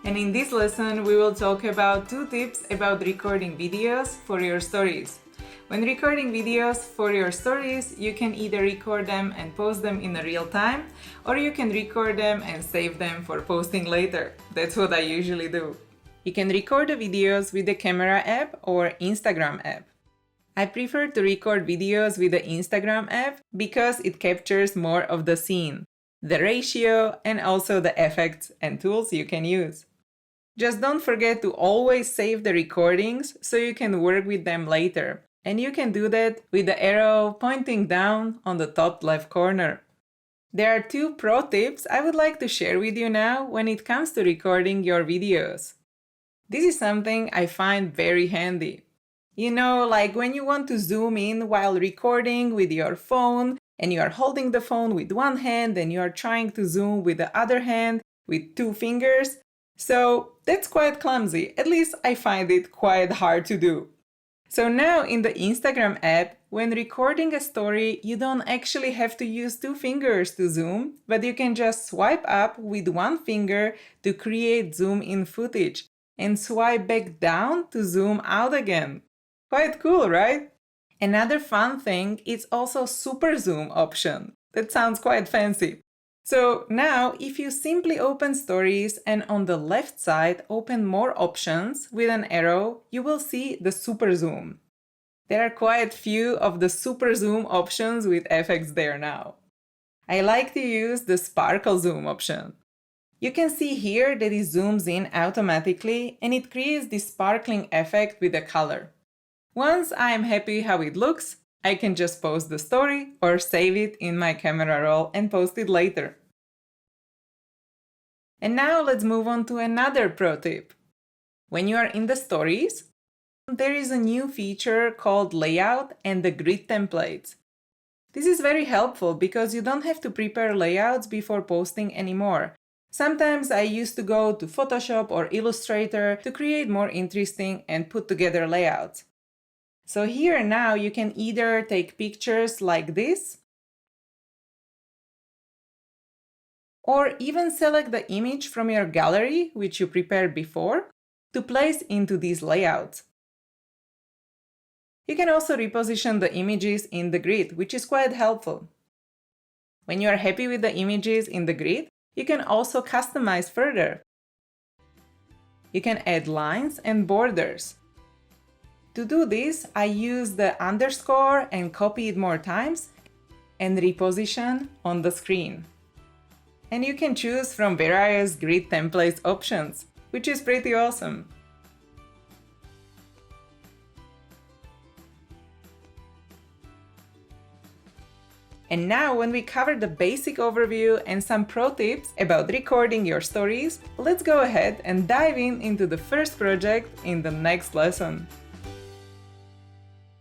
and in this lesson we will talk about 2 tips about recording videos for your stories. When recording videos for your stories, you can either record them and post them in real time, or you can record them and save them for posting later. That's what I usually do. You can record the videos with the camera app or Instagram app. I prefer to record videos with the Instagram app because it captures more of the scene, the ratio, and also the effects and tools you can use. Just don't forget to always save the recordings so you can work with them later. And you can do that with the arrow pointing down on the top left corner. There are 2 pro tips I would like to share with you now when it comes to recording your videos. This is something I find very handy. You know, like when you want to zoom in while recording with your phone and you are holding the phone with one hand and you are trying to zoom with the other hand with 2 fingers. So that's quite clumsy. At least I find it quite hard to do. So now in the Instagram app, when recording a story, you don't actually have to use 2 fingers to zoom, but you can just swipe up with 1 finger to create zoom in footage and swipe back down to zoom out again. Quite cool, right? Another fun thing is also super zoom option. That sounds quite fancy. So now, if you simply open Stories and on the left side open More Options with an arrow, you will see the Super Zoom. There are quite few of the Super Zoom options with effects there now. I like to use the Sparkle Zoom option. You can see here that it zooms in automatically and it creates this sparkling effect with the color. Once I am happy how it looks, I can just post the story or save it in my camera roll and post it later. And now let's move on to another pro tip. When you are in the stories, there is a new feature called layout and the grid templates. This is very helpful because you don't have to prepare layouts before posting anymore. Sometimes I used to go to Photoshop or Illustrator to create more interesting and put together layouts. So here now you can either take pictures like this, or even select the image from your gallery, which you prepared before, to place into these layouts. You can also reposition the images in the grid, which is quite helpful. When you are happy with the images in the grid, you can also customize further. You can add lines and borders. To do this, I use the underscore and copy it more times and reposition on the screen. And you can choose from various grid templates options, which is pretty awesome. And now, when we covered the basic overview and some pro tips about recording your stories, let's go ahead and dive into the first project in the next lesson.